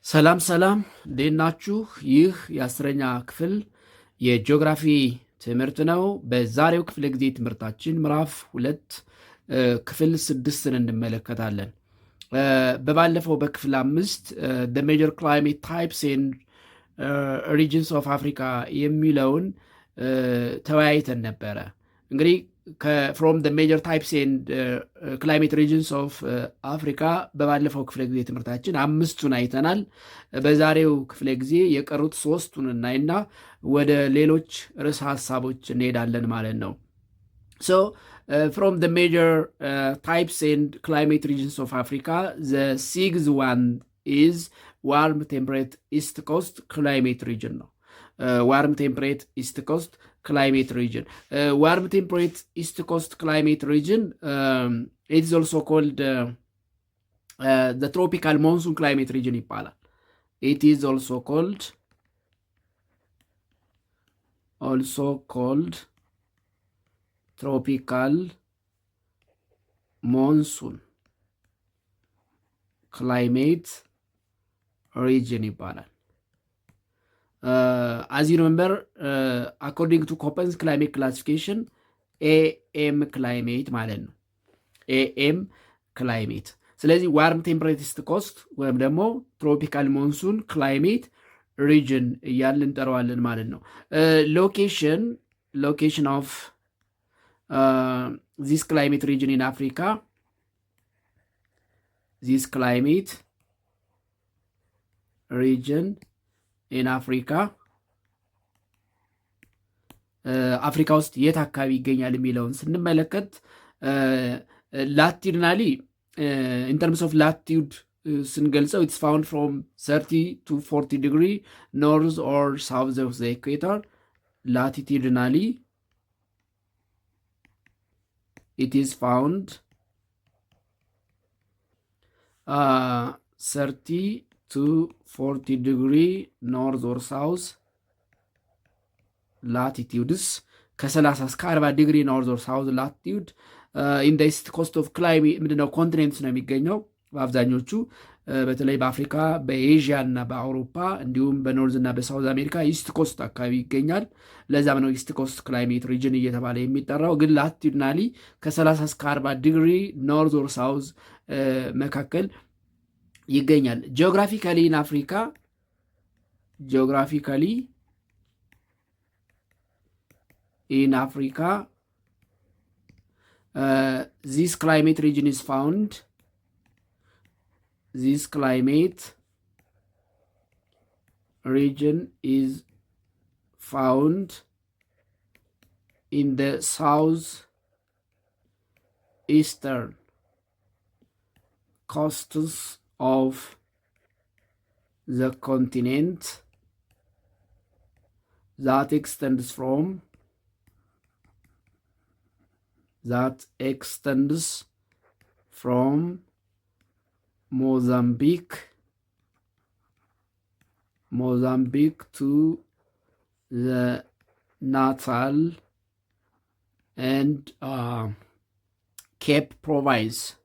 ሰላም ሰላም እንዴት ናችሁ? ይህ የአስረኛ ክፍል የጂኦግራፊ ትምህርት ነው። በዛሬው ክፍለ ጊዜ ትምህርታችን ምዕራፍ 2 ክፍል 6ን እንመለከታለን። በባለፈው በክፍል 5 the major climate types and regions of Africa የሚለውን ተወያይተን ነበረ። እንግዲህ from the major types and climate regions of Africa በባለፈው ክፍለ ጊዜ ትምህርታችን 5ቱን አይተናል። በዛሬው ክፍለ ጊዜ የቀሩት 3ቱን እናይና ወደ ሌሎች ርዕሰ ሀሳቦች እንሄዳለን ማለት ነው። So from the major types and climate regions of Africa, the sixth one is warm temperate east coast climate region ነው። warm temperate east coast climate region. Warm temperate east coast climate region, it is also called the tropical monsoon climate region ይባላል። It is also called tropical monsoon climate region ይባላል። As you remember, according to Köppen's climate classification, AM climate ማለት ነው። AM climate። ስለዚህ ዋርም ቴምፕሬት ኢስት ኮስት ወይም ደግሞ ትሮፒካል ሞንሱን ክላይሜት ሪጅን እያልን እንጠራዋለን ማለት ነው። ሎኬሽን ኦፍ ዚስ ክላይሜት ሪጅን ኢን አፍሪካ ዚስ ክላይሜት ሪጅን ኢን አፍሪካ አፍሪካ ውስጥ የት አካባቢ ይገኛል የሚለውን ስንመለከት ላቲድናሊ ኢን ተርምስ ኦፍ ላቲዩድ ስንገልጸው ኢትስ ፋውንድ ፍሮም 30 to 40 ዲግሪ ኖርዝ ኦር ሳውዝ ኦፍ ዘ ኢኩዌተር። ላቲቲድናሊ ኢት ኢዝ ፋውንድ 30 to 40 degree north or south latitudes ከ30 እስከ 40 ዲግሪ ኖርዝ ኦር ሳውዝ ላቲቱድ ኢን ዘ ኢስት ኮስት ኦፍ ክላይሜት ምንድነው ኮንቲኔንትስ ነው የሚገኘው። በአብዛኞቹ በተለይ በአፍሪካ በኤዥያ እና በአውሮፓ እንዲሁም በኖርዝ እና በሳውዝ አሜሪካ ኢስት ኮስት አካባቢ ይገኛል። ለዛም ነው ኢስት ኮስት ክላይሜት ሪጅን እየተባለ የሚጠራው። ግን ላቲቱድናሊ ከ30 እስከ 40 ዲግሪ ኖርዝ ኦር ሳውዝ መካከል ይገኛል። ጂኦግራፊካሊ ኢን አፍሪካ this climate region is found in the southeastern coasts of the continent that extends from Mozambique to the Natal and Cape Province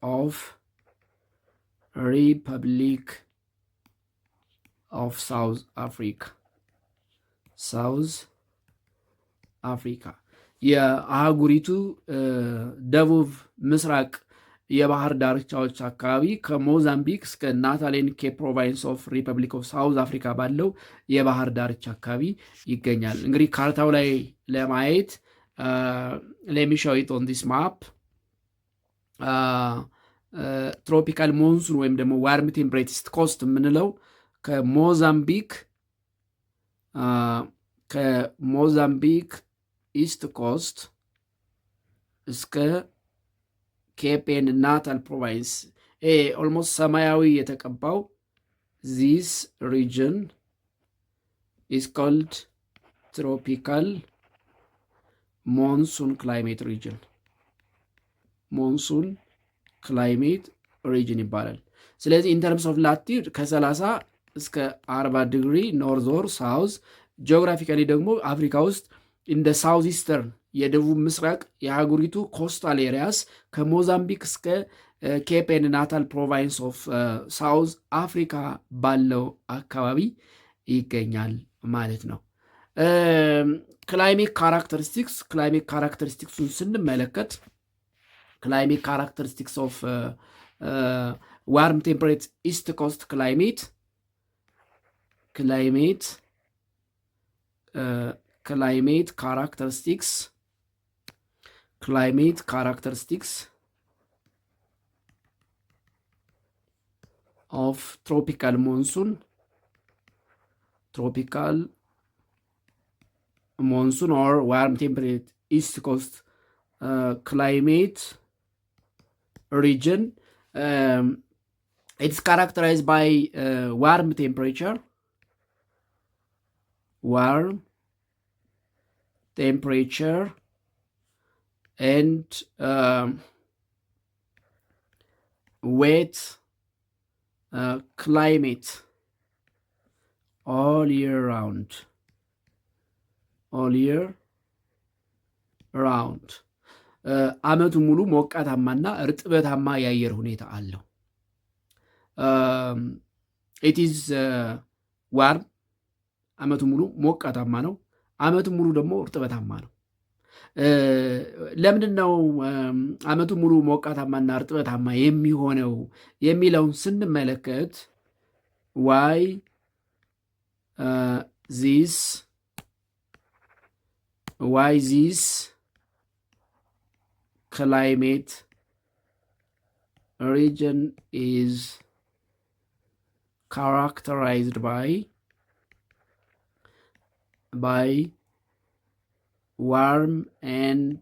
of Republic of South Africa የአህጉሪቱ ደቡብ ምስራቅ የባህር ዳርቻዎች አካባቢ ከሞዛምቢክ እስከ ናታሌን ኬፕ ፕሮቫንስ ኦፍ ሪፐብሊክ ኦፍ ሳውዝ አፍሪካ ባለው የባህር ዳርቻ አካባቢ ይገኛል። እንግዲህ ካርታው ላይ ለማየት let me show it on this map. ትሮፒካል ሞንሱን ወይም ደግሞ ዋርም ቴምፕሬት ኢስት ኮስት የምንለው ከሞዛምቢክ ኢስት ኮስት እስከ ኬፕን ናታል ፕሮቫንስ ኦልሞስት ሰማያዊ የተቀባው ዚስ ሪጅን ኢዝ ኮልድ ትሮፒካል ሞንሱን ክላይሜት ሪጅን ይባላል። ስለዚህ ኢንተርምስ ኦፍ ላቲቱድ ከ30 እስከ 40 ዲግሪ ኖርዝ ኦር ሳውዝ፣ ጂኦግራፊካሊ ደግሞ አፍሪካ ውስጥ እንደ ሳውዝ ኢስተርን የደቡብ ምስራቅ የሀገሪቱ ኮስታል ኤሪያስ ከሞዛምቢክ እስከ ኬፕ ኤንድ ናታል ፕሮቫንስ ኦፍ ሳውዝ አፍሪካ ባለው አካባቢ ይገኛል ማለት ነው። ክላይሜት ካራክተሪስቲክሱን ስንመለከት ክላይሜት ካራክተሪስቲክስ ኦፍ ዋርም ቴምፐሬት ኢስት ኮስት ክላይሜት ካራክተሪስቲክስ of tropical monsoon or warm temperate east coast climate region. It's characterized by warm temperature and wet climate all year round. አመቱ ሙሉ ሞቃታማና እርጥበታማ የአየር ሁኔታ አለው። it is warm አመቱ ሙሉ ሞቃታማ ነው። አመቱ ሙሉ ደግሞ እርጥበታማ ነው። ለምንድን ነው አመቱ ሙሉ ሞቃታማና እርጥበታማ የሚሆነው የሚለውን ስንመለከት why this climate region is characterized by warm and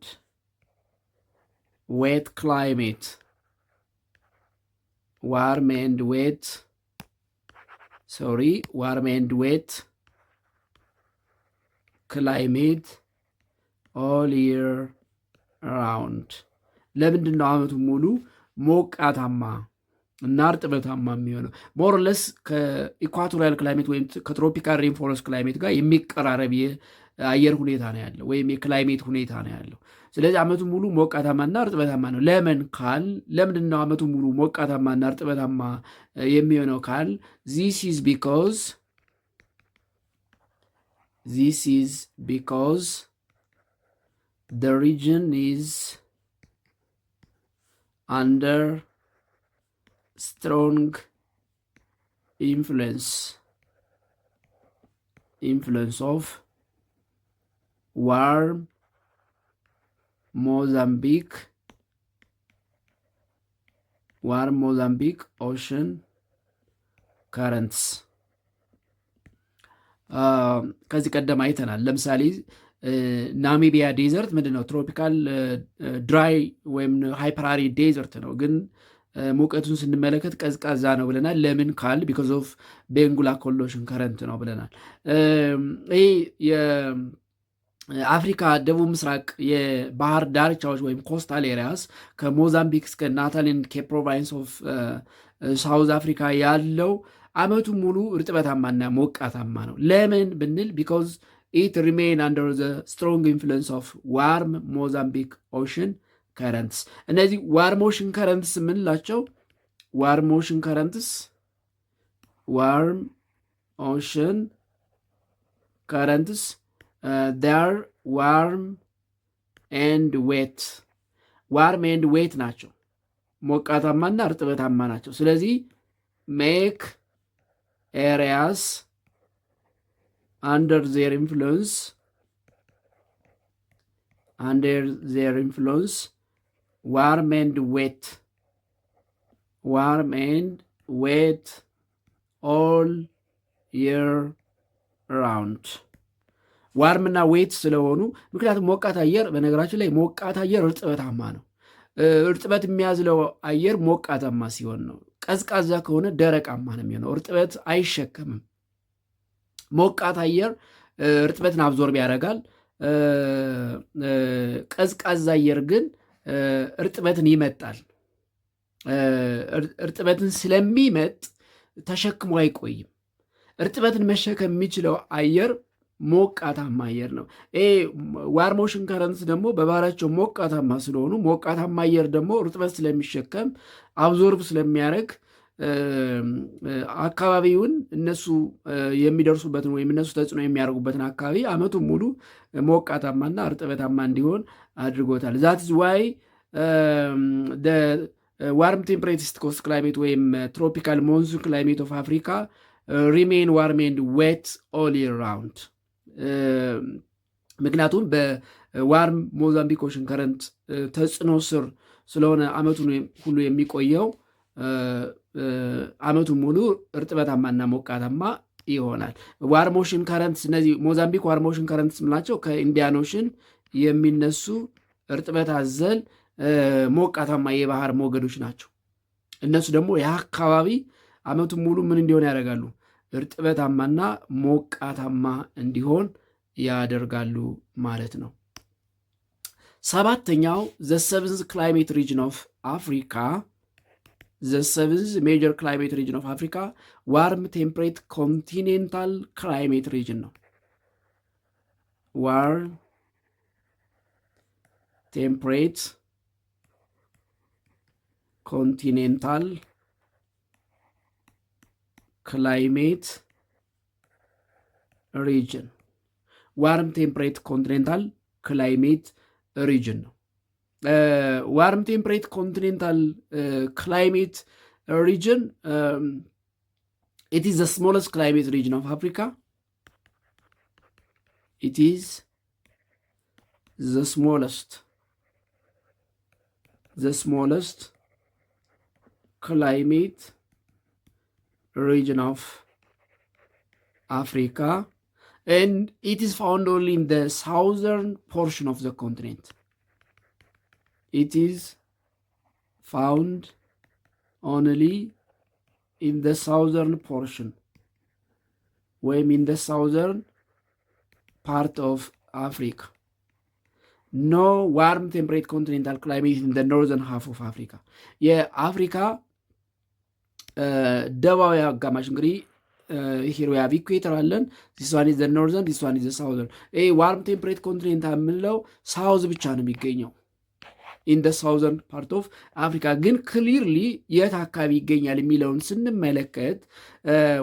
wet climate all year round. ለምንድን ነው አመቱ ሙሉ ሞቃታማ እና እርጥበታማ የሚሆነው? ሞርለስ ከኢኳቶሪያል ክላይሜት ወይም ከትሮፒካል ሬንፎረስት ክላይሜት ጋር የሚቀራረብ የአየር ሁኔታ ነው ያለው ወይም የክላይሜት ሁኔታ ነው ያለው። ስለዚህ አመቱ ሙሉ ሞቃታማና እርጥበታማ ነው። ለምንድን ነው አመቱ ሙሉ ሞቃታማና እርጥበታማ የሚሆነው ካል this is because the region is under strong influence of warm Mozambique ocean currents. ከዚህ ቀደም አይተናል። ለምሳሌ ናሚቢያ ዴዘርት ምንድን ነው? ትሮፒካል ድራይ ወይም ሃይፐራሪ ዴዘርት ነው፣ ግን ሙቀቱን ስንመለከት ቀዝቃዛ ነው ብለናል። ለምን ካል ቢኮዝ ኦፍ ቤንጉላ ኮሎሽን ከረንት ነው ብለናል። ይህ የአፍሪካ ደቡብ ምስራቅ የባህር ዳርቻዎች ወይም ኮስታል ኤሪያስ ከሞዛምቢክ እስከ ናታል ኤንድ ኬፕ ፕሮቫንስ ኦፍ ሳውዝ አፍሪካ ያለው አመቱ ሙሉ እርጥበታማና ሞቃታማ ነው። ለምን ብንል ቢኮዝ ኢት ሪሜን አንደር ዘ ስትሮንግ ኢንፍሉዌንስ ኦፍ ዋርም ሞዛምቢክ ኦሽን ከረንትስ። እነዚህ ዋርም ኦሽን ከረንትስ የምንላቸው ዋርም ኦሽን ከረንትስ they are warm and wet ናቸው። ሞቃታማና እርጥበታማ ናቸው። ስለዚህ ሜክ ኤሪያስ under their influence warm and wet all year round. ዋርም እና ዌት ስለሆኑ ምክንያቱም ሞቃት አየር፣ በነገራችን ላይ ሞቃት አየር እርጥበታማ ነው። እርጥበት የሚያዝለው አየር ሞቃታማ ሲሆን ነው። ቀዝቃዛ ከሆነ ደረቃማ ነው የሚሆነው፣ እርጥበት አይሸከምም። ሞቃት አየር እርጥበትን አብዞርብ ያደርጋል። ቀዝቃዛ አየር ግን እርጥበትን ይመጣል። እርጥበትን ስለሚመጥ ተሸክሞ አይቆይም። እርጥበትን መሸከም የሚችለው አየር ሞቃታማ አየር ነው። ዋርም ኦሽን ከረንትስ ደግሞ በባህሪያቸው ሞቃታማ ስለሆኑ ሞቃታማ አየር ደግሞ እርጥበት ስለሚሸከም አብዞርብ ስለሚያደርግ አካባቢውን እነሱ የሚደርሱበትን ወይም እነሱ ተጽዕኖ የሚያደርጉበትን አካባቢ ዓመቱን ሙሉ ሞቃታማና እርጥበታማ እንዲሆን አድርጎታል። ዛት ኢዝ ዋይ ዋርም ቴምፕሬት ኢስት ኮስት ክላይሜት ወይም ትሮፒካል ሞንሱን ክላይሜት ኦፍ አፍሪካ ሪሜን ዋርም ኤንድ ዌት ኦል ይር ራውንድ። ምክንያቱም በዋርም ሞዛምቢክ ኦሽን ከረንት ተጽዕኖ ስር ስለሆነ ዓመቱን ሁሉ የሚቆየው ዓመቱን ሙሉ እርጥበታማና ሞቃታማ ይሆናል። ዋርም ኦሽን ከረንትስ እነዚህ ሞዛምቢክ ዋርም ኦሽን ከረንትስ ምላቸው ከኢንዲያን ኦሽን የሚነሱ እርጥበት አዘል ሞቃታማ የባህር ሞገዶች ናቸው። እነሱ ደግሞ የአካባቢ ዓመቱን ሙሉ ምን እንዲሆን ያደርጋሉ? እርጥበታማና ሞቃታማ እንዲሆን ያደርጋሉ ማለት ነው። ሰባተኛው ዘ ሰቨንዝ ክላይሜት ሪጅን ኦፍ አፍሪካ ዘ ሰቨንዝ ሜጀር ክላይሜት ሪጅን ኦፍ አፍሪካ ዋርም ቴምፕሬት ኮንቲኔንታል ክላይሜት ሪጅን ነው። ዋርም ቴምፕሬት ኮንቲኔንታል ክላይሜት ሪጅን ዋርም ቴምፕሬት ኮንቲኔንታል ክላይሜት ሪጅን ነው። ዋርም ቴምፕሬት ኮንቲኔንታል ክላይሜት ሪጅን it is the smallest climate region of Africa. It is the smallest climate region of Africa, and it is found only in the southern portion of the continent. It is found only in the southern portion, when in the southern part of Africa. No warm temperate continental climate in the northern half of Africa. የአፍሪካ ደቡባዊ አጋማሽ እንግዲህ ሂር ዊ ሃቭ ኢኩዌተር አለን። ዚስ ዋን ኢዝ ዘ ኖርዘርን፣ ዚስ ዋን ኢዝ ዘ ሳውዘርን። ዋርም ቴምፕሬት ኮንቲኔንታል የምንለው ሳውዝ ብቻ ነው የሚገኘው ኢን ደ ሳውዘርን ፓርት ኦፍ አፍሪካ። ግን ክሊርሊ የት አካባቢ ይገኛል የሚለውን ስንመለከት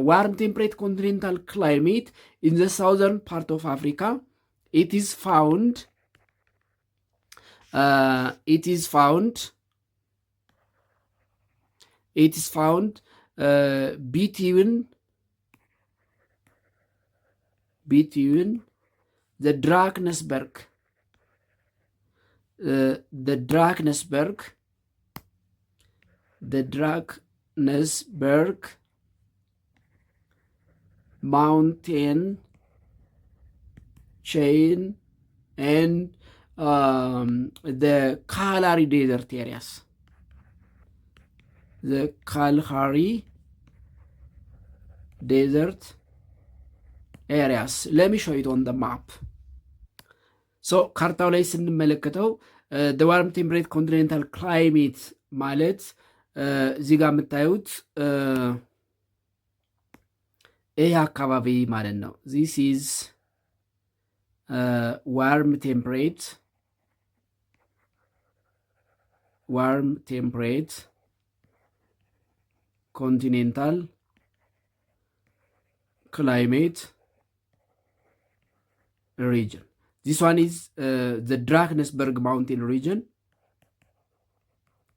ዋርም ቴምፕሬት ኮንቲኔንታል ክላይሜት ኢን ዘ ሳውዘርን ፓርት ኦፍ አፍሪካ ኢት ኢዝ ፋውንድ between the Drakensberg mountain chain and the Kalahari desert areas. The Kalahari desert areas. Let me show it on the map. So ካርታው ላይ ስንመለከተው the warm temperate continental climate ማለት እዚህ ጋር የምታዩት ይህ አካባቢ ማለት ነው። this is warm temperate continental climate region. This one is the Drakensberg mountain region.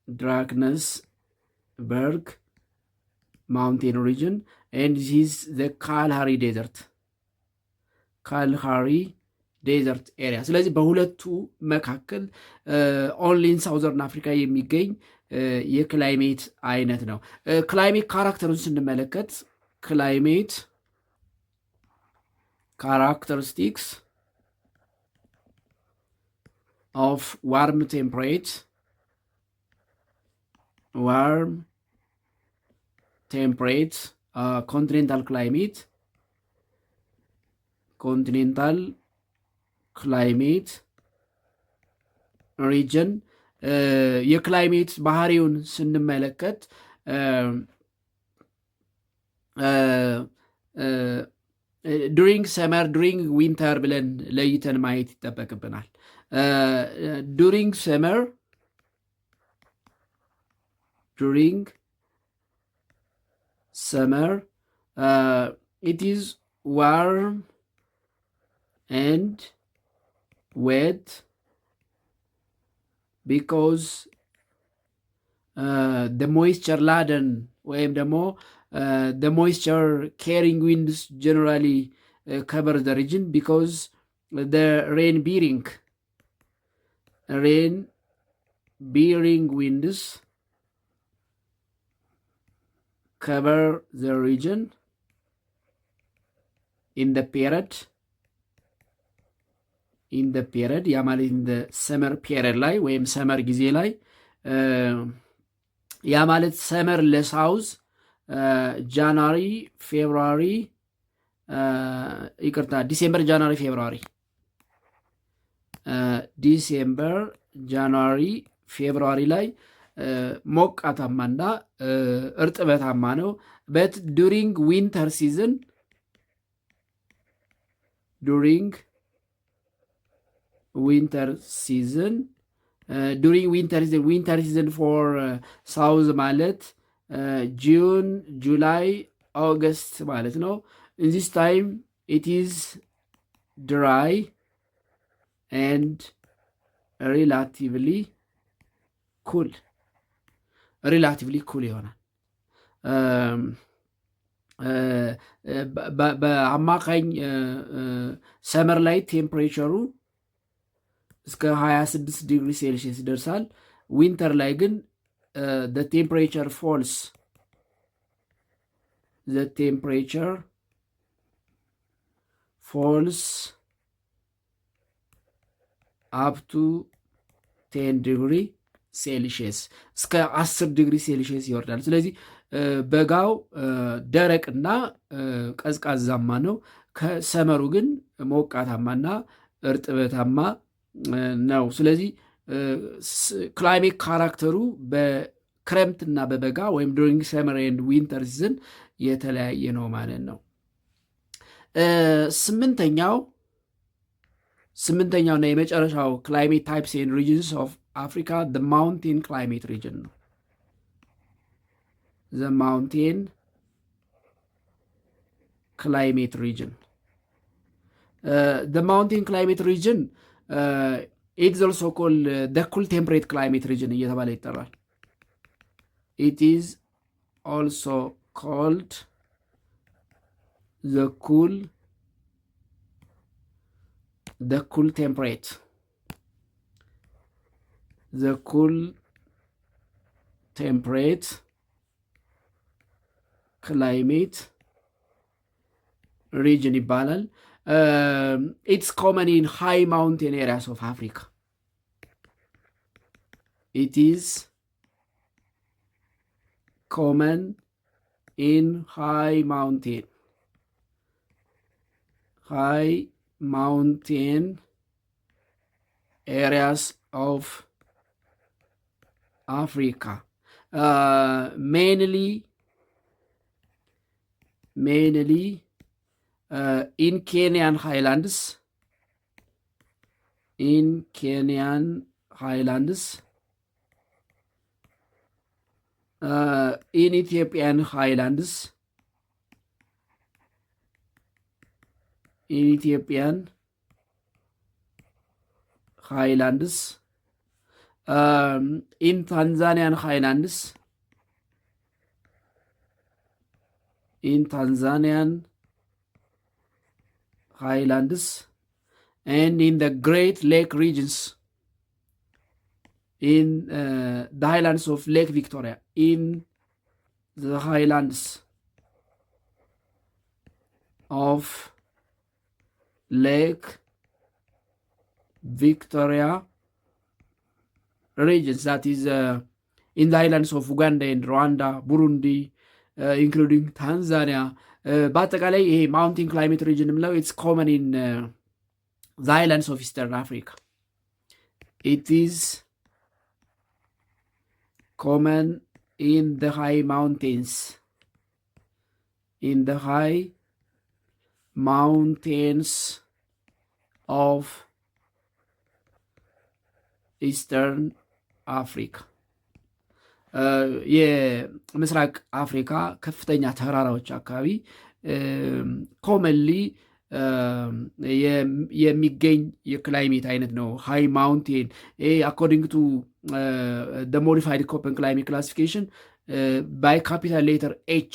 Drakensberg mountain region, and this is the Kalahari desert area. ስለዚህ በሁለቱ መካከል ኦንሊ ኢን ሳውዘርን አፍሪካ የሚገኝ የክላይሜት አይነት ነው። ክላይሜት ካራክተሩን ስንመለከት ክላይሜት characteristics of warm temperate continental climate region የክላይሜት ባህሪውን ስንመለከት ዱሪንግ ሰመር ዱሪንግ ዊንተር ብለን ለይተን ማየት ይጠበቅብናል። ዱሪንግ ሰመር ዱሪንግ ሰመር ኢት ኢዝ ዋርም ኤንድ ዌት ቢኮዝ the moisture laden ወይም ደግሞ the moisture carrying winds generally cover the region because the rain bearing winds cover the region in the period ያ ማለት in the summer period ላይ ወይም ሰመር ጊዜ ላይ ያ ማለት ሰመር ለሳውዝ ጃንዋሪ ፌብሩዋሪ ዲሴምበር ጃንዋሪ ፌብሩዋሪ ዲሴምበር ጃንዋሪ ፌብሩዋሪ ላይ ሞቃታማና እርጥበታማ ነው። በት ዱሪንግ ዊንተር ሲዝን ዱሪንግ ዊንተር ሲዝን ፎር ሳውዝ ማለት ጁን ጁላይ ኦገስት ማለት ነው። ኢን ዚስ ታይም ኢት ኢዝ ድራይ ኤንድ ሪላቲቭሊ ኩል ይሆናል። በአማካኝ ሰመር ላይ ቴምፕሬቸሩ እስከ 26 ዲግሪ ሴልሺየስ ይደርሳል። ዊንተር ላይ ግን the temperature falls up to 10 ዲግሪ ሴልሺየስ እስከ 10 ዲግሪ ሴልሺየስ ይወርዳል። ስለዚህ በጋው ደረቅና ቀዝቃዛማ ነው። ከሰመሩ ግን ሞቃታማና እርጥበታማ ነው። ስለዚህ ክላይሜት ካራክተሩ በክረምትና በበጋ ወይም ዱሪንግ ሰመር ኤንድ ዊንተር ሲዝን የተለያየ ነው ማለት ነው። ስምንተኛውና የመጨረሻው ክላይሜት ታይፕስ ኤንድ ሪጅንስ ኦፍ አፍሪካ ዘ ማውንቴን ክላይሜት ሪጅን ነው። ዘ ማውንቴን ክላይሜት ሪጅን ኢትስ ኦልሶ ኮልድ ዘ ኩል ቴምፕሬት ክላይሜት ሪጅን እየተባለ ይጠራል። ኢት ኢዝ ኦልሶ ኮልድ ዘ ኩል ቴምፕሬት ክላይሜት ሪጅን ይባላል። It's common in high mountain areas of Africa. It is common in high mountain areas of Africa. Mainly in Kenyan highlands, in Ethiopian highlands, in Tanzanian highlands, and in the Great Lake regions, in the highlands of Lake Victoria, in the highlands of Lake Victoria regions, that is in the highlands of Uganda and Rwanda, Burundi, including Tanzania. በአጠቃላይ ይሄ ማውንቴን ክላይሜት ሪጅን የምለው ኢትስ ኮመን ኢን ዘ ሃይላንድስ ኦፍ ኢስተርን አፍሪካ። ኢት ኢዝ ኮመን ኢን ዘ ሃይ ማውንቴንስ mountains of Eastern Africa. የምስራቅ አፍሪካ ከፍተኛ ተራራዎች አካባቢ ኮመንሊ የሚገኝ የክላይሜት አይነት ነው። ሃይ ማውንቴን አኮርዲንግ ቱ ሞዲፋይድ ኮፐን ክላይሜት ክላሲፊኬሽን ባይ ካፒታል ሌተር ኤች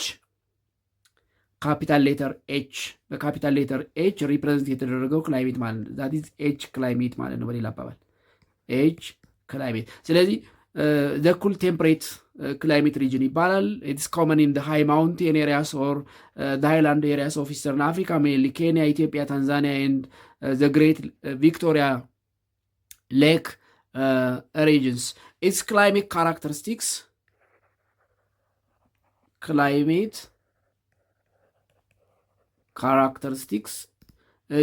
በካፒታል ሌተር ኤች ሪፕሬዘንት የተደረገው ክላይሜት ማለት ነው። ዛት ኢዝ ኤች ክላይሜት ማለት ነው በሌላ አባባል ኤች ክላይሜት። ስለዚህ the cool temperate climate region ይባላል። it's common in the high mountain areas or the highland areas of Eastern Africa, mainly Kenya, Ethiopia, Tanzania and the Great Victoria Lake regions. Its climate characteristics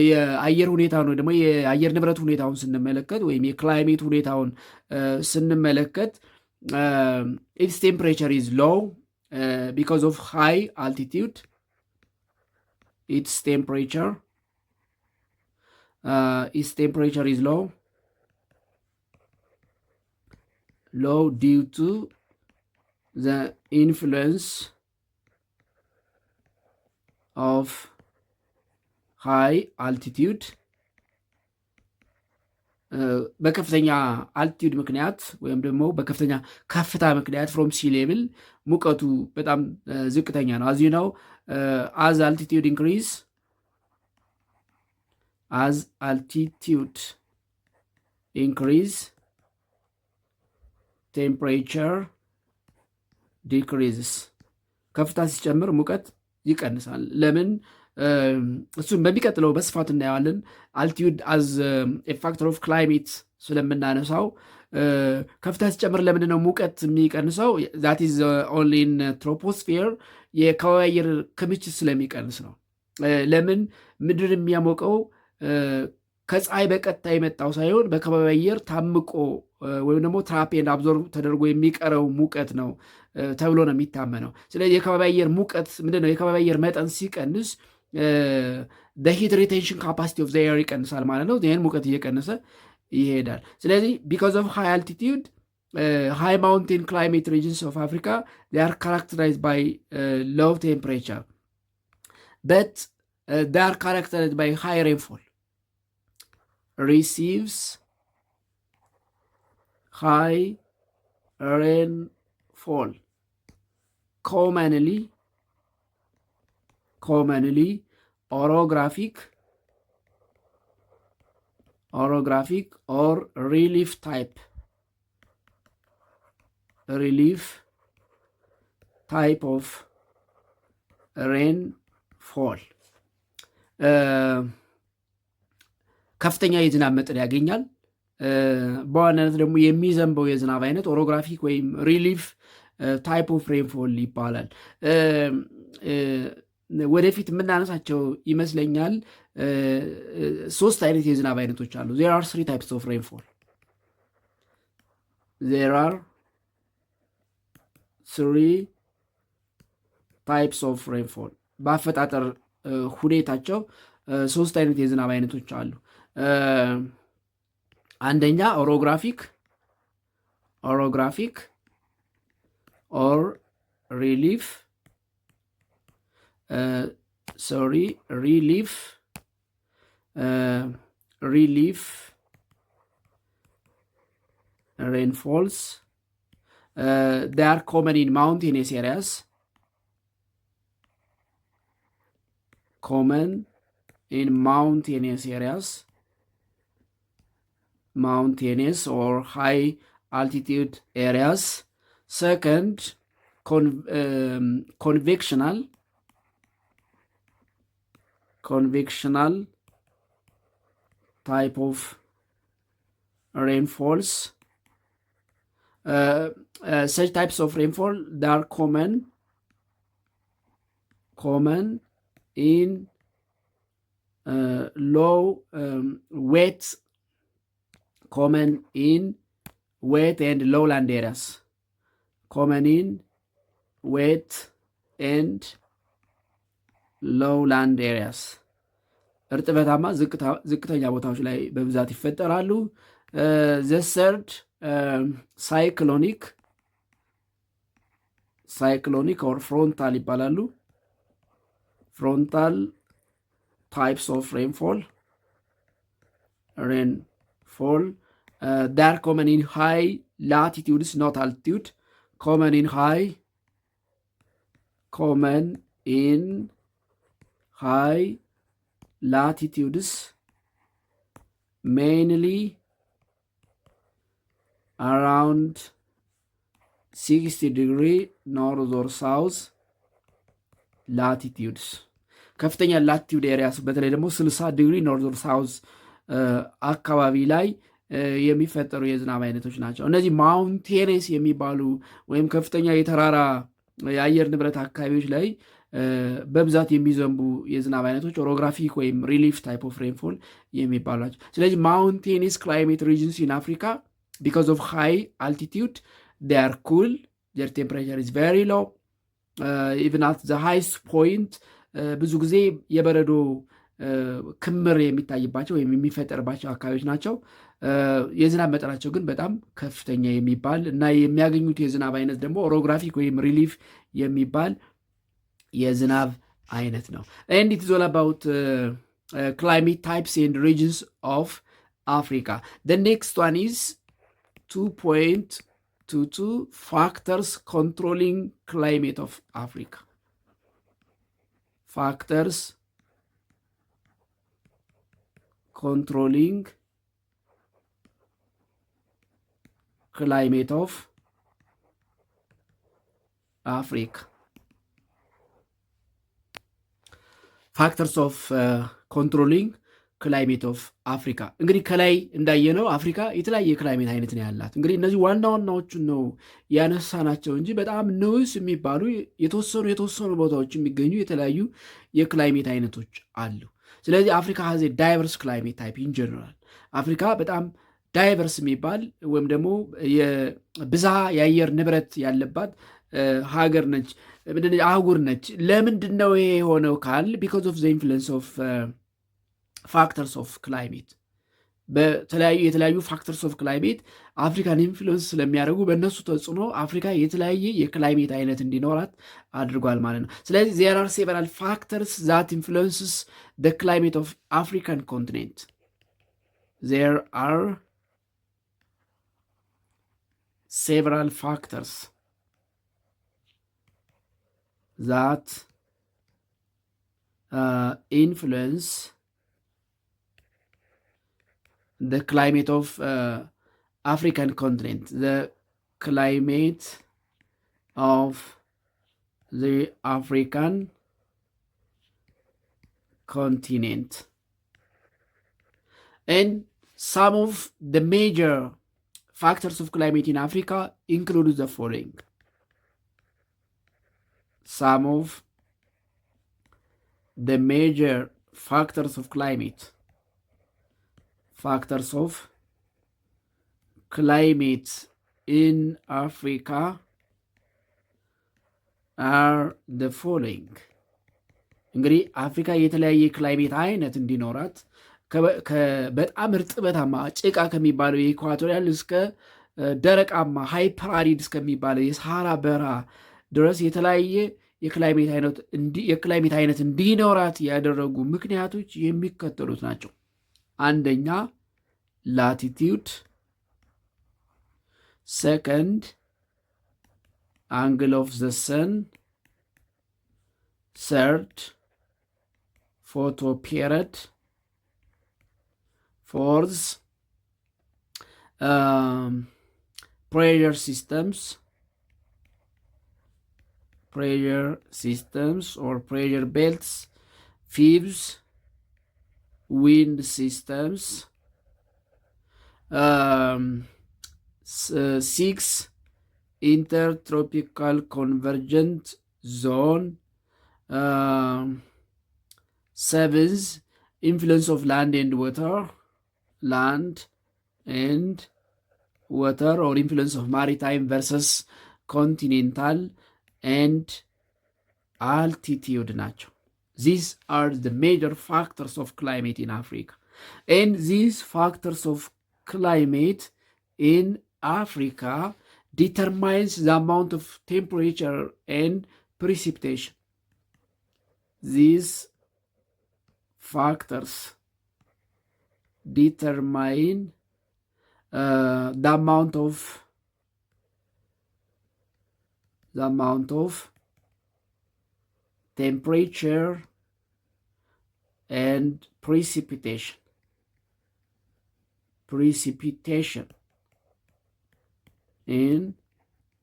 የአየር ሁኔታ ነው ደግሞ የአየር ንብረት ሁኔታውን ስንመለከት ወይም የክላይሜት ሁኔታውን ስንመለከት its temperature is low because of high altitude. Its temperature is low due to the influence of high altitude. በከፍተኛ አልቲቱድ ምክንያት ወይም ደግሞ በከፍተኛ ከፍታ ምክንያት ፍሮም ሲ ሌቭል ሙቀቱ በጣም ዝቅተኛ ነው። as you know, as altitude increase temperature decreases. ከፍታ ሲጨምር ሙቀት ይቀንሳል። ለምን? እሱን በሚቀጥለው በስፋት እናየዋለን። አልቲዩድ አዝ ፋክተር ኦፍ ክላይሜት ስለምናነሳው ከፍታ ሲጨምር ለምንድን ነው ሙቀት የሚቀንሰው? ዛት ኢዝ ኦንሊ ኢን ትሮፖስፌር የከባቢ አየር ክምችት ስለሚቀንስ ነው። ለምን? ምድር የሚያሞቀው ከፀሐይ በቀጥታ የመጣው ሳይሆን በከባቢ አየር ታምቆ ወይም ደግሞ ትራፕ ኤንድ አብዞርብ ተደርጎ የሚቀረው ሙቀት ነው ተብሎ ነው የሚታመነው። ስለዚህ የከባቢ አየር ሙቀት ምንድን ነው? የከባቢ አየር መጠን ሲቀንስ ሂት ሪቴንሽን ካፓሲቲ ኦፍ ዘ ኤር ይቀንሳል ማለት ነው። ይህን ሙቀት እየቀነሰ ይሄዳል። ስለዚህ ቢካዝ ኦፍ ሃይ አልቲቲዩድ ሃይ ማውንቴን ክላይሜት ሪጅንስ ኦፍ አፍሪካ they are characterized by low temperature but they are characterized by high rainfall. Receives high rainfall commonly orographic or relief type of rainfall. ከፍተኛ የዝናብ መጠን ያገኛል። በዋናነት ደግሞ የሚዘንበው የዝናብ አይነት ኦሮግራፊክ ወይም ሪሊፍ ታይፕ ኦፍ ሬንፎል ይባላል። ወደፊት የምናነሳቸው ይመስለኛል። 3 አይነት የዝናብ አይነቶች አሉ። there are 3 types of rainfall. there are 3 types of rainfall. በአፈጣጠር ሁኔታቸው 3 አይነት የዝናብ አይነቶች አሉ። አንደኛ ኦሮግራፊክ or relief rainfalls. They are common in mountainous areas. Mountainous or high altitude areas. Second, convectional type of rainfalls. Such types of rainfall that are common in low wet and lowland areas. Common in wet and lowland areas. እርጥበታማ ዝቅተኛ ቦታዎች ላይ በብዛት ይፈጠራሉ። ዘ ሰርድ ሳይክሎኒክ ኦር ፍሮንታል ይባላሉ። ፍሮንታል ታይፕስ ኦፍ ሬንፎል they are common in high latitudes, not altitude. Common in high latitudes, mainly around 60 degree north or south latitudes. ከፍተኛ ላቲቱድ ኤሪያስ በተለይ ደግሞ 60 ዲግሪ ኖርዝ ኦር ሳውዝ አካባቢ ላይ የሚፈጠሩ የዝናብ አይነቶች ናቸው። እነዚህ ማውንቴነስ የሚባሉ ወይም ከፍተኛ የተራራ የአየር ንብረት አካባቢዎች ላይ በብዛት የሚዘንቡ የዝናብ አይነቶች ኦሮግራፊክ ወይም ሪሊፍ ታይፕ ኦፍ ሬንፎል የሚባሉ ናቸው። ስለዚህ ማውንቴነስ ክላይሜት ሪጅንስ ኢን አፍሪካ ቢካዝ ኦፍ ሃይ አልቲቲዩድ they are cool, their temperature is very low, even at the highest point ብዙ ጊዜ የበረዶ ክምር የሚታይባቸው ወይም የሚፈጠርባቸው አካባቢዎች ናቸው። የዝናብ መጠናቸው ግን በጣም ከፍተኛ የሚባል እና የሚያገኙት የዝናብ አይነት ደግሞ ኦሮግራፊክ ወይም ሪሊፍ የሚባል የዝናብ አይነት ነው። and it is all about climate types and regions of Africa. The next one is 2.22 factors controlling climate of Africa. Factors controlling climate of Africa. Factors of controlling ክላይሜት ኦፍ አፍሪካ። እንግዲህ ከላይ እንዳየነው አፍሪካ የተለያየ ክላይሜት አይነት ነው ያላት። እንግዲህ እነዚህ ዋና ዋናዎቹን ነው ያነሳናቸው እንጂ በጣም ንዑስ የሚባሉ የተወሰኑ ቦታዎች የሚገኙ የተለያዩ የክላይሜት አይነቶች አሉ። ስለዚህ አፍሪካ ሀዜ ዳይቨርስ ክላይሜት ታይፕ ኢን ጀነራል። አፍሪካ በጣም ዳይቨርስ የሚባል ወይም ደግሞ የብዝሃ የአየር ንብረት ያለባት ሀገር ነች፣ አህጉር ነች። ለምንድን ነው ይሄ የሆነው ካል ቢኮዝ ኦፍ ዘ ኢንፍሉዌንስ ኦፍ ፋክተርስ ኦፍ ክላይሜት። የተለያዩ ፋክተርስ ኦፍ ክላይሜት አፍሪካን ኢንፍሉዌንስ ስለሚያደርጉ በእነሱ ተጽዕኖ አፍሪካ የተለያየ የክላይሜት አይነት እንዲኖራት አድርጓል ማለት ነው። ስለዚህ ዜር አር ሴቨራል ፋክተርስ ዛት ኢንፍሉዌንስስ ዘ ክላይሜት ኦፍ አፍሪካን ኮንቲኔንት። ዜር አር several factors that influence the climate of African continent. The climate of the African continent. And some of the major factors of climate in Africa include the following. Some of the major factors of climate in Africa are the following. እንግዲህ አፍሪካ የተለያየ ክላይሜት አይነት እንዲኖራት በጣም እርጥበታማ ጭቃ ከሚባለው የኢኳቶሪያል እስከ ደረቃማ ሃይፐር-አሪድ እስከሚባለው የሰሃራ በረሃ ድረስ የተለያየ የክላይሜት አይነት እንዲኖራት ያደረጉ ምክንያቶች የሚከተሉት ናቸው። አንደኛ ላቲቲዩድ፣ ሰከንድ አንግል ኦፍ ዘ ሰን፣ ሰርድ ፎቶ ፔሪድ፣ fourth pressure systems or pressure belts, fifth wind systems, six intertropical convergent zone, seventh influence of land and water or influence of maritime versus continental and altitude ናቸው። These are the major factors of climate in Africa. And these factors of climate in Africa determines the amount of temperature and precipitation. These factors determine the amount of temperature and precipitation in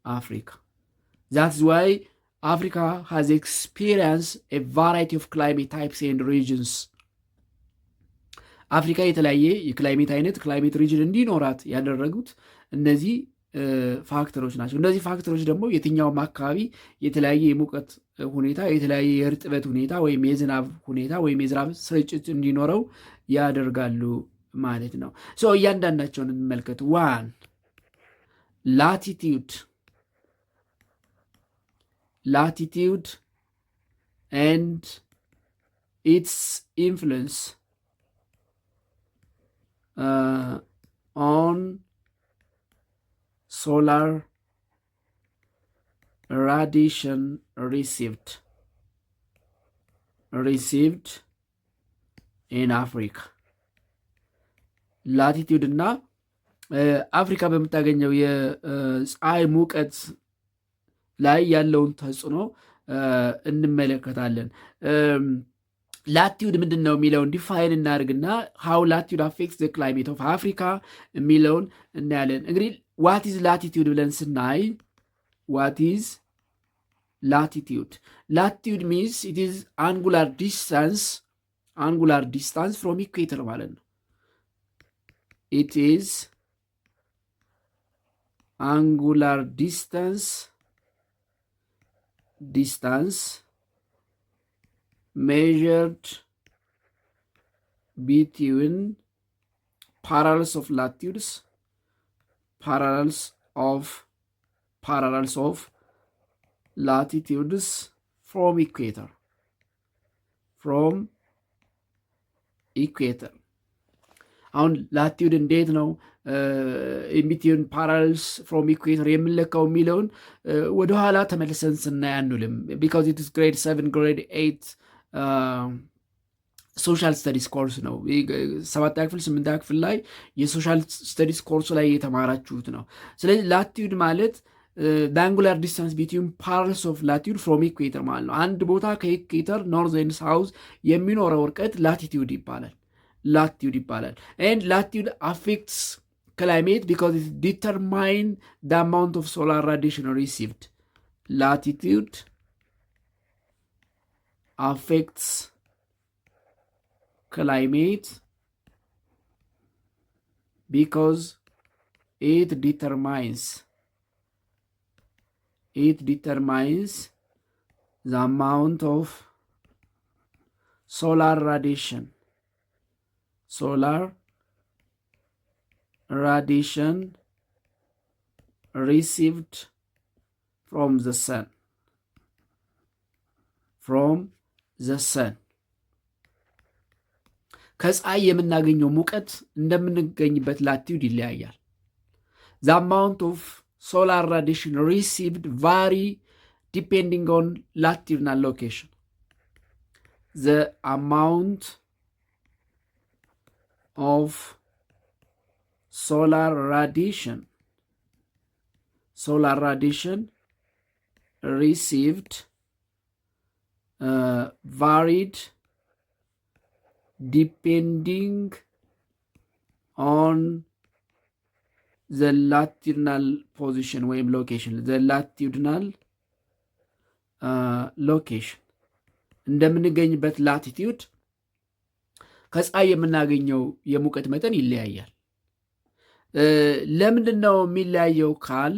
Africa. That's why Africa has experienced a variety of climate types and regions. አፍሪካ የተለያየ የክላይሜት አይነት ክላይሜት ሪጅን እንዲኖራት ያደረጉት እነዚህ ፋክተሮች ናቸው። እነዚህ ፋክተሮች ደግሞ የትኛውም አካባቢ የተለያየ የሙቀት ሁኔታ፣ የተለያየ የእርጥበት ሁኔታ ወይም የዝናብ ሁኔታ ወይም የዝናብ ስርጭት እንዲኖረው ያደርጋሉ ማለት ነው። እያንዳንዳቸውን እንመልከት። ዋን ላቲቲዩድ ኤንድ ኢትስ ኢንፍሉዌንስ on solar radiation received in Africa. ላቲቲዩድ እና አፍሪካ በምታገኘው የፀሐይ ሙቀት ላይ ያለውን ተጽዕኖ እንመለከታለን። ላቲዩድ ምንድን ነው የሚለውን ዲፋይን እናደርግና ሃው ላቲዩድ አፌክትስ ዘ ክላይሜት ኦፍ አፍሪካ የሚለውን እናያለን። እንግዲህ ዋት ኢዝ ላቲቱድ ብለን ስናይ ዋት ኢዝ ላቲቱድ ሚንስ ኢት ኢዝ አንጉላር ዲስታንስ ፍሮም ኢኩዌተር ማለት ነው። ኢት ኢዝ አንጉላር ዲስታንስ measured between parallels of latitudes from equator አሁን ላቲቱድ እንዴት ነው ኢንቢትዊን ፓራልስ ፍሮም ኢኩዌተር የምንለካው የሚለውን ወደኋላ ተመልሰን ስናይ አንውልም። ቢካዝ ኢት ኢዝ ግሬድ 7 ግሬድ 8 ሶሻል ስተዲስ ኮርስ ነው። 7ኛ ክፍል 8ኛ ክፍል ላይ የሶሻል ስተዲስ ኮርስ ላይ የተማራችሁት ነው። ስለዚህ ላቲቱድ ማለት አንጉላር ዲስታንስ ቢትዊን ፓራልስ ኦፍ ላቲቱድ ፍሮም ኢኩዌተር ማለት ነው። አንድ ቦታ ከኢኩዌተር ኖርዝ ኤንድ ሳውዝ የሚኖረው ርቀት ላቲቱድ ይባላል። and latitude affects climate because it determines the amount of solar radiation received. Latitude affects climate because it determines the amount of solar radiation received from the sun. ከፀሐይ የምናገኘው ሙቀት እንደምንገኝበት ላቲቱድ ይለያያል። the amount of solar radiation received vary depending on latitudinal location. The amount of solar radiation received varied depending on the latitudinal position ወይም location. the latitudinal location እንደምንገኝበት ላቲቲዩድ ከፀሐይ የምናገኘው የሙቀት መጠን ይለያያል። ለምንድን ነው የሚለያየው ካል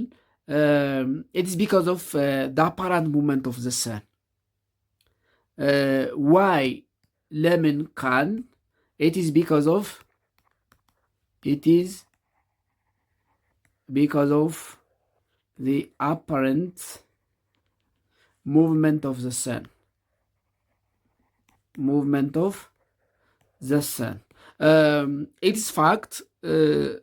it is because of the apparent movement of the sun. why ለምን ካል it is because of the apparent movement of the sun. movement of the sun. ኢትስ ፋክት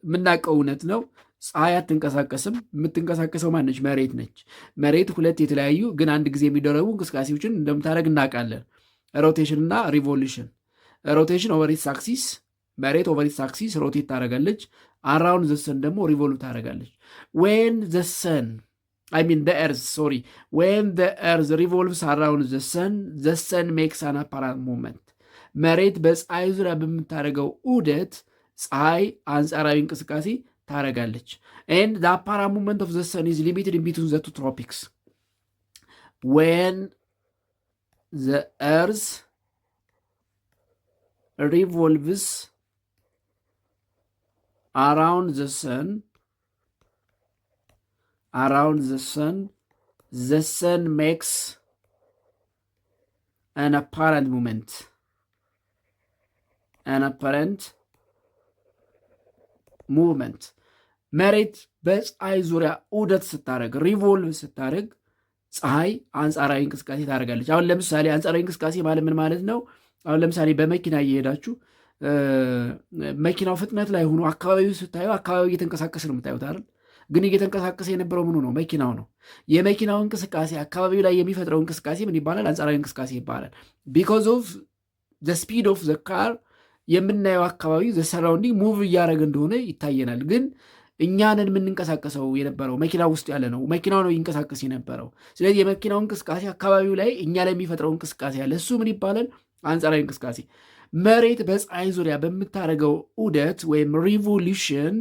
የምናውቀው እውነት ነው። ፀሐይ አትንቀሳቀስም። የምትንቀሳቀሰው ማነች? መሬት ነች። መሬት ሁለት የተለያዩ ግን አንድ ጊዜ የሚደረጉ እንቅስቃሴዎችን እንደምታደርግ እናውቃለን። ሮቴሽን እና ሪቮሉሽን። ሮቴሽን ኦቨር ኢትስ አክሲስ፣ መሬት ኦቨር ኢትስ አክሲስ ሮቴት ታደርጋለች። አራውንድ ዘ ሰን ደግሞ ሪቮሉት ታደርጋለች። ዌን ዘ ሰን the earth, sorry, when the earth revolves around the sun makes an apparent movement. መሬት በፀሐይ ዙሪያ በምታደርገው ዑደት ፀሐይ አንጻራዊ እንቅስቃሴ ታደርጋለች። and the apparent movement of the sun is limited in between the two tropics. When the earth revolves around the sun makes an apparent movement. መሬት በፀሐይ ዙሪያ ዑደት ስታደርግ ሪቮልቭ ስታደርግ ፀሐይ አንጻራዊ እንቅስቃሴ ታደርጋለች። አሁን ለምሳሌ አንጻራዊ እንቅስቃሴ ማለት ምን ማለት ነው? አሁን ለምሳሌ በመኪና እየሄዳችሁ መኪናው ፍጥነት ላይ ሆኖ አካባቢው ስታዩ አካባቢው እየተንቀሳቀስ ነው የምታዩት አይደል? ግን እየተንቀሳቀሰ የነበረው ምኑ ነው? መኪናው ነው። የመኪናው እንቅስቃሴ አካባቢው ላይ የሚፈጥረው እንቅስቃሴ ምን ይባላል? አንጻራዊ እንቅስቃሴ ይባላል። ቢኮዝ ኦፍ ዘ ስፒድ ኦፍ ዘ ካር የምናየው አካባቢ ዘ ሰራውንዲንግ ሙቭ እያደረገ እንደሆነ ይታየናል። ግን እኛንን የምንንቀሳቀሰው የነበረው መኪና ውስጥ ያለ ነው። መኪናው ነው ይንቀሳቀስ የነበረው። ስለዚህ የመኪናው እንቅስቃሴ አካባቢው ላይ እኛ ላይ የሚፈጥረው እንቅስቃሴ አለ። እሱ ምን ይባላል? አንጻራዊ እንቅስቃሴ። መሬት በፀሐይ ዙሪያ በምታደርገው ዑደት ወይም ሪቮሉሽን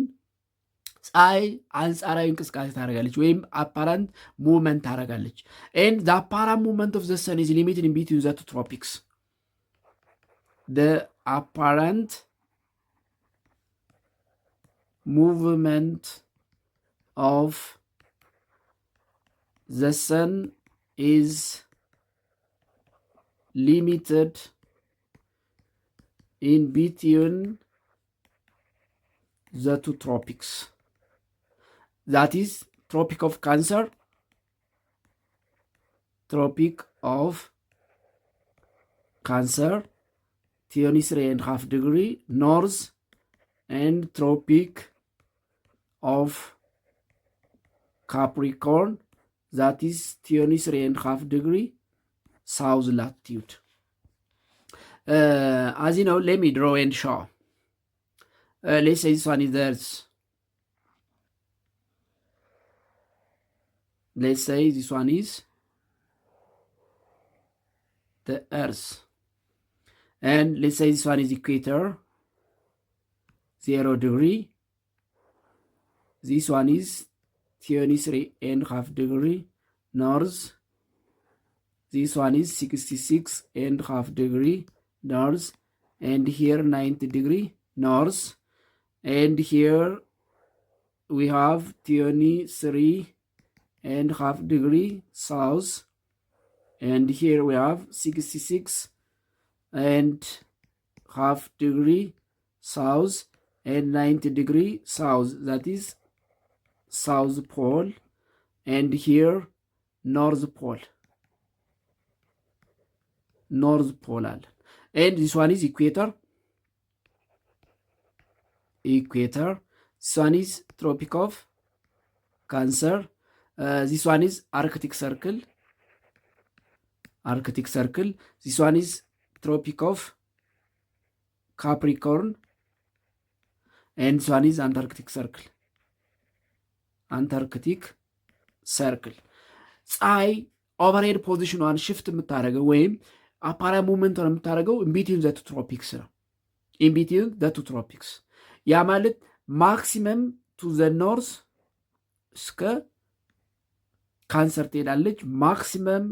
ፀሐይ አንጻራዊ እንቅስቃሴ ታደርጋለች ወይም አፓራንት ሙቭመንት ታደርጋለች። ኤንድ ዘ አፓራንት ሙቭመንት ኦፍ ዘ ሰን ኢዝ ሊሚትድ ኢን ቢትዊን ዘ ቱ ትሮፒክስ። ዘ አፓራንት ሙቭመንት ኦፍ ዘ ሰን ኢዝ ሊሚትድ ኢን ቢትዊን the two tropics. That is Tropic of Cancer, Tropic of Cancer, 23.5 degree north, and Tropic of Capricorn, that is 23.5 degree south latitude. As you know, let me draw and show. Let's say this one is the Earth. Let's say this one is the Earth. And let's say this one is equator, 0 degree. This one is 23.5 degree north. This one is 66.5 degree north. And here 90 degree north. And here we have 23.5 degree south, and here we have 66.5 degree south and 90 degree south, that is south pole, and here north pole and this one is equator. This one is Tropic of Cancer. This one is Arctic Circle. This one is Tropic of Capricorn, and this one is Antarctic Circle. ፀሐይ ኦቨርሄድ ፖዚሽኗን ሽፍት የምታደርገው ወይም አፓራ ሙቭመንቷን የምታደርገው ኢንቢትዊን ዘ ቱ ትሮፒክስ ነው። ኢንቢትዊን ዘ ቱ ትሮፒክስ ያ ማለት ማክሲመም ቱ ዘ ኖርስ እስከ ካንሰር ትሄዳለች። ማክሲመም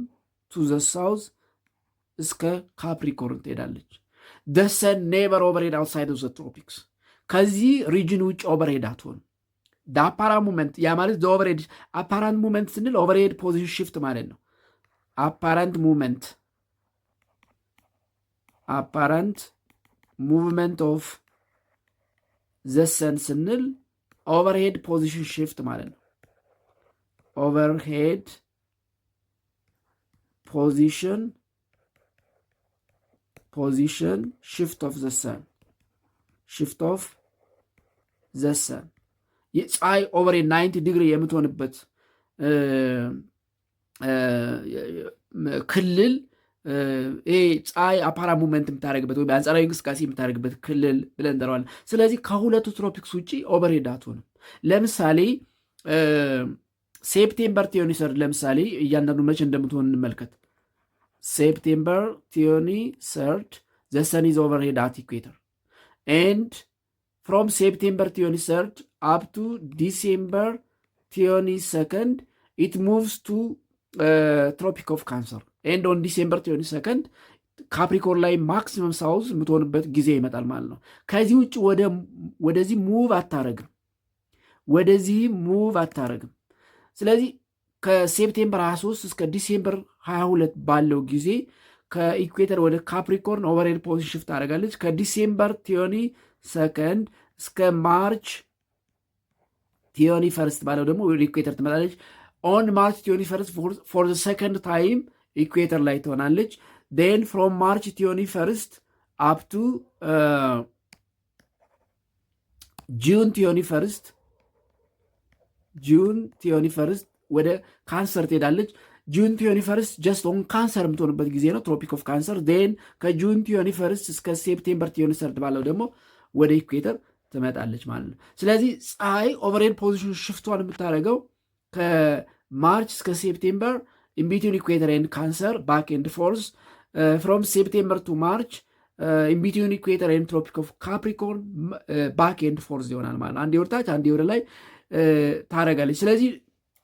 ቱ ዘ ሳውዝ እስከ ካፕሪኮርን ትሄዳለች። ደ ሰን ኔቨር ኦቨርሄድ አውትሳይድ ኦፍ ዘ ትሮፒክስ። ከዚህ ሪጅን ውጭ ኦቨርሄድ አትሆንም። አፓራንት ሙቭመንት ያ ማለት ኦቨርሄድ አፓራንት ሙቭመንት ስንል ኦቨርሄድ ፖዚሽን ሽፍት ማለት ነው። አፓራንት ሙቭመንት ኦፍ ዘ ሰን ስንል ኦቨርሄድ ፖዚሽን ሽፍት ማለት ነው። ኦቨርሄድ ፖዚሽን ፖዚሽን ሽፍት ኦፍ ዘ ሰን ሽፍት ኦፍ ዘ ሰን ፀሐይ ኦቨር 90 ዲግሪ የምትሆንበት ክልል ይሄ ፀሐይ አፓራ ሙቭመንት የምታደርግበት ወይም አንጻራዊ እንቅስቃሴ የምታደርግበት ክልል ብለን እንጠራዋለን። ስለዚህ ከሁለቱ ትሮፒክስ ውጭ ኦቨርሄድ አትሆንም። ለምሳሌ ሴፕቴምበር ቲዮኒ ሰርድ ለምሳሌ እያንዳንዱ መቼ እንደምትሆን እንመልከት። ሴፕቴምበር ቲዮኒ ሰርድ ዘ ሰን ኢዝ ኦቨርሄድ አት ኢኩዌተር ኤንድ ፍሮም ሴፕቴምበር ቲዮኒ ሰርድ አፕ ቱ ዲሴምበር ቲዮኒ ሰከንድ ኢት ሙቭስ ቱ ትሮፒክ ኦፍ ካንሰር ኤንድ ኦን ዲሴምበር 22 ካፕሪኮርን ላይ ማክሲመም ሳውዝ የምትሆንበት ጊዜ ይመጣል ማለት ነው። ከዚህ ውጭ ወደዚህ ሙቭ አታረግም። ስለዚህ ከሴፕቴምበር 23 እስከ ዲሴምበር 22 ባለው ጊዜ ከኢኩዌተር ወደ ካፕሪኮርን ኦቨርሄድ ፖዚሽን ሽፍት ታደርጋለች። ከዲሴምበር 22 እስከ ማርች 21 ባለው ደግሞ ወደ ኢኩዌተር ትመጣለች። ኦን ማርች 21 ፎር ዘ ሰከንድ ታይም ኢኩዌተር ላይ ትሆናለች። ን ፍሮም ማርች 21 አፕ ቱ ጁን 21 ወደ ካንሰር ትሄዳለች። ጁን 21 ጀስት ኦን ካንሰር የምትሆንበት ጊዜ ነው፣ ትሮፒክ ኦፍ ካንሰር። ን ከጁን 21 እስከ ሴፕቴምበር 23 ባለው ደግሞ ወደ ኢኩዌተር ትመጣለች ማለት ነው። ስለዚህ ፀሐይ ኦቨርሄድ ፖዚሽን ሽፍቷን የምታደርገው ከማርች እስከ ሴፕቴምበር ኢንቢትዊን ኢኩዌተር ኤንድ ካንሰር ባክ ኤንድ ፎርስ ፍሮም ሴፕቴምበር ቱ ማርች ኢንቢትዊን ኢኩዌተር ኤንድ ትሮፒክ ኦፍ ካፕሪኮርን ባክ ኤንድ ፎርስ ይሆናል ማለት ነው። አንዴ ወደታች አንዴ ወደ ላይ ታደርጋለች። ስለዚህ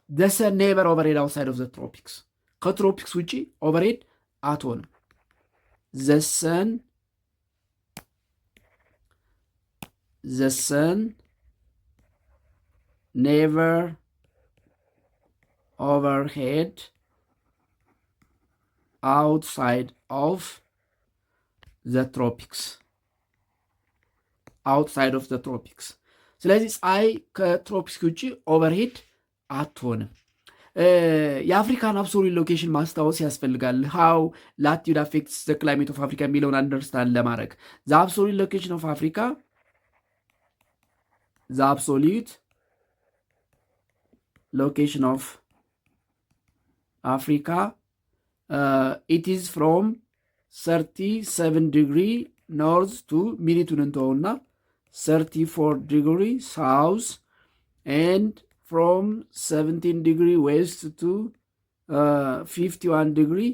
ዘ ሰን ኔቨር ኦቨርሄድ አውትሳይድ ኦፍ ዘ ትሮፒክስ፣ ከትሮፒክስ ውጭ ኦቨርሄድ አትሆንም። ዘ ሰን ኔቨር overhead outside of the tropics. ስለዚህ ፀሐይ ከትሮፒክስ ውጭ ኦቨርሄድ አትሆንም። የአፍሪካን አብሶሉት ሎኬሽን ማስታወስ ያስፈልጋል። ሃው ላቲዩድ አፌክትስ ዘ ክላይሜት ኦፍ አፍሪካ የሚለውን አንደርስታንድ ለማድረግ ዘ አብሶሉት ሎኬሽን ኦፍ አፍሪካ Africa, it is from 37 degree north to ሚኒቱን እንተውና 34 degree south and from 17 degree west to 51 degree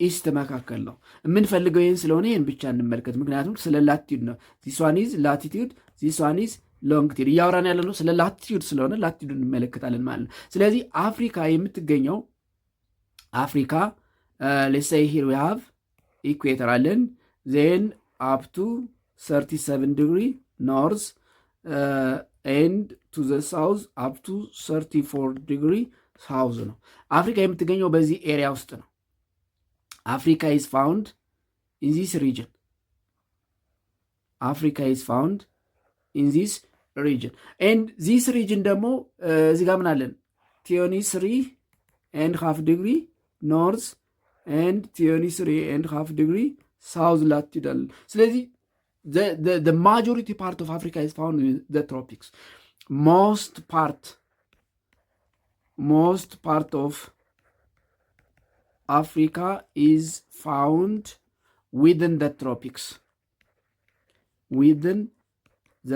ኢስት መካከል ነው የምንፈልገው። ይህን ስለሆነ ይህን ብቻ እንመልከት፣ ምክንያቱም ስለ ላቲዩድ ነው። ዚስ ዋን ኢዝ ላቲቲዩድ፣ ዚስ ዋን ኢዝ ሎንግቲዩድ። እያወራን ያለ ነው ስለ ላቲዩድ ስለሆነ ላቲዩድ እንመለከታለን ማለት ነው። ስለዚህ አፍሪካ የምትገኘው አፍሪካ ሌትስ ሴይ ሂር ዊ ሃቭ ኢኩዌተር አለን ዜን አፕ ቱ 37 ዲግሪ ኖርዝ ኤንድ ቱ ዘ ሳውዝ አፕ ቱ 34 ዲግሪ ሳውዝ ነው። አፍሪካ የምትገኘው በዚህ ኤሪያ ውስጥ ነው። አፍሪካ ኢዝ ፋውንድ ኢን ዚስ ሪጅን። አፍሪካ ኢዝ ፋውንድ ኢን ዚስ ሪጅን ኤንድ ዚስ ሪጅን ደግሞ እዚህ ጋር ምን አለን? 23.5 ዲግሪ ኖርዝ ኤንድ 23.5 ዲግሪ ሳውዝ ላቲቱድ አለን። ስለዚህ the majority part of Africa is found in the tropics. Most part of Africa is found within the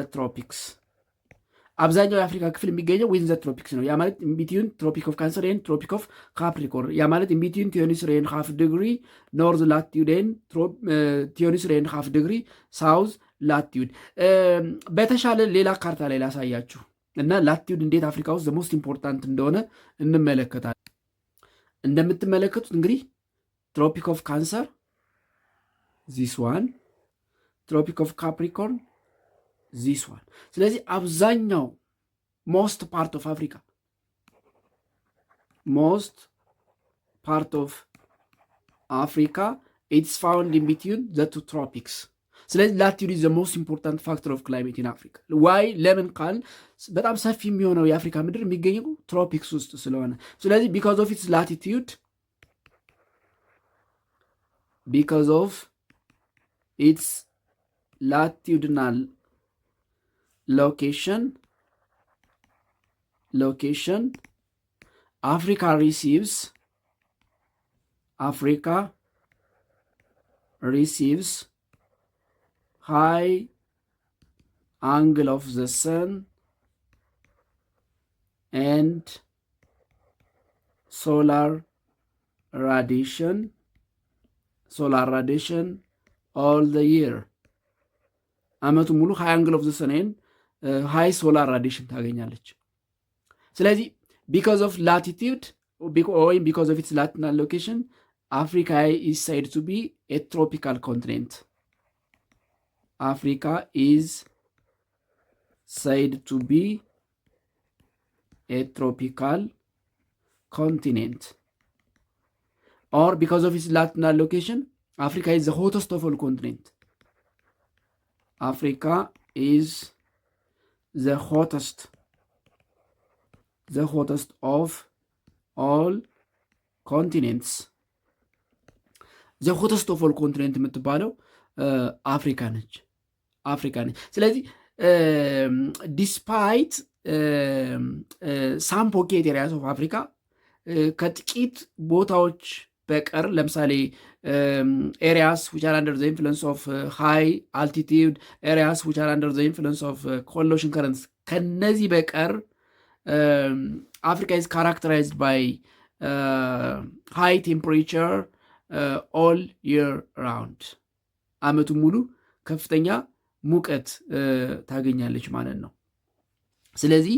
tropics. አብዛኛው የአፍሪካ ክፍል የሚገኘው ዊዝን ዘ ትሮፒክስ ነው። ያ ማለት ኢንቢትዊን ትሮፒክ ኦፍ ካንሰር ኤንድ ትሮፒክ ኦፍ ካፕሪኮርን፣ ያ ማለት ኢንቢትዊን 23.5 ዲግሪ ኖርዝ ላቲዩድ ኤንድ 23.5 ዲግሪ ሳውዝ ላቲዩድ። በተሻለ ሌላ ካርታ ላይ ላሳያችሁ እና ላቲዩድ እንዴት አፍሪካ ውስጥ ዘ ሞስት ኢምፖርታንት እንደሆነ እንመለከታለን። እንደምትመለከቱት እንግዲህ ትሮፒክ ኦፍ ካንሰር ዚስ ዋን፣ ትሮፒክ ኦፍ ካፕሪኮርን ዚስ ዋን። ስለዚህ አብዛኛው ሞስት ፓርት ኦፍ አፍሪካ ኢትስ ፋውንድ ኢን ቢትዊን ዘ ቱ ትሮፒክስ። ስለዚህ ላቲዩድ ኢዝ ዘ ሞስት ኢምፖርታንት ፋክተር ኦፍ ክላይሜት ኢን አፍሪካ። ዋይ ለምን ካል በጣም ሰፊ የሚሆነው የአፍሪካ ምድር የሚገኘው ትሮፒክስ ውስጥ ስለሆነ፣ ስለዚህ ቢካዝ ኦፍ ኢትስ ላቲቲዩድ its latitudinal location, Africa receives high angle of the sun and solar radiation all the year. አመቱ ሙሉ ሃይ አንግል ኦፍ ዘ ሰን ኤንድ ሃይ ሶላር ራዲሽን ታገኛለች። ስለዚህ because of latitude or because of its latitudinal location, Africa is said to be a tropical continent. Africa is said to be a tropical continent. Or because of its latitudinal location, Africa is the hottest of all continents. Africa is the hottest of all continents. The hottest of all continents የምትባለው አፍሪካ ነች። ስለዚህ ዲስፓይት ሳም ፖኬት ኤሪያስ ኦፍ አፍሪካ ከጥቂት ቦታዎች በቀር ለምሳሌ areas which are under the influence of high altitude, areas which are under the influence of cold ocean currents, ከነዚህ በቀር Africa is characterized by high temperature all year round. አመቱ ሙሉ ከፍተኛ ሙቀት ታገኛለች ማለት ነው። ስለዚህ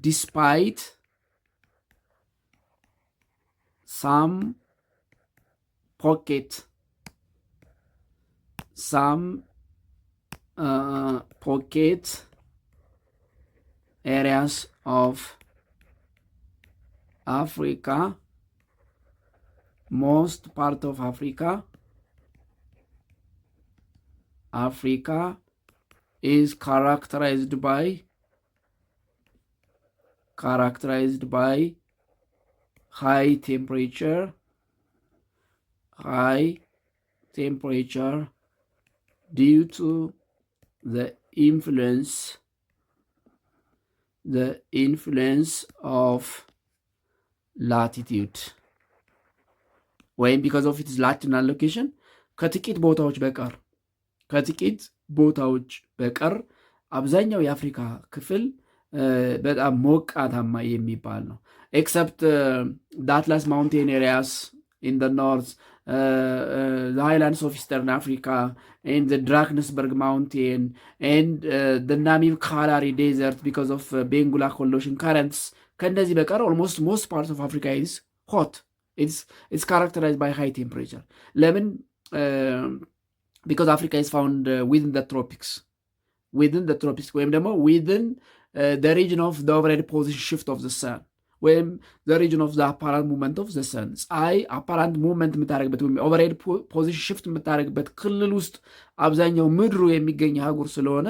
despite some pocket areas of Africa, most part of Africa is characterized by high temperature due to the influence of latitude, ወይም because of its latitudinal location ከጥቂት ቦታዎች በቀር አብዛኛው የአፍሪካ ክፍል በጣም ሞቃታማ የሚባል ነው። except the Atlas mountain areas in the north, the highlands of eastern Africa, and the Drakensberg mountain, and the Namib Kalahari desert because of Benguela cold ocean currents. ከእነዚህ በቀር almost most parts of Africa is hot. It's characterized by high temperature. ለምን? Because Africa is found within the tropics ወይም ደግሞ within the region of the overhead position shift of the sun, ወይም the region of the apparent movement of the sun. ፀሐይ apparent movement የምታደርግበት ወይም overhead position shift የምታደርግበት ክልል ውስጥ አብዛኛው ምድሩ የሚገኝ አህጉር ስለሆነ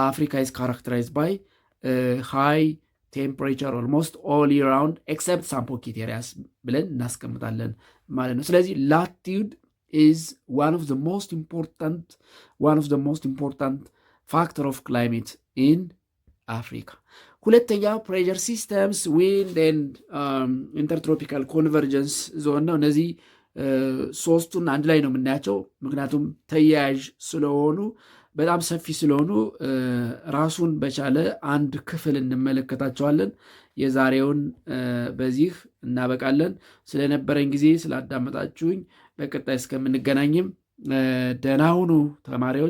Africa is characterized by high temperature almost all year round except some pocket areas ብለን እናስቀምጣለን ማለት ነው። ስለዚህ latitude is one of the most important factor of climate in Africa. ሁለተኛ pressure systems, wind and intertropical convergence zone ነው። እነዚህ ሶስቱን አንድ ላይ ነው የምናያቸው ምክንያቱም ተያያዥ ስለሆኑ በጣም ሰፊ ስለሆኑ ራሱን በቻለ አንድ ክፍል እንመለከታቸዋለን። የዛሬውን በዚህ እናበቃለን። ስለነበረን ጊዜ ስላዳመጣችሁኝ በቀጣይ እስከምንገናኝም ደህና ሁኑ ተማሪዎች።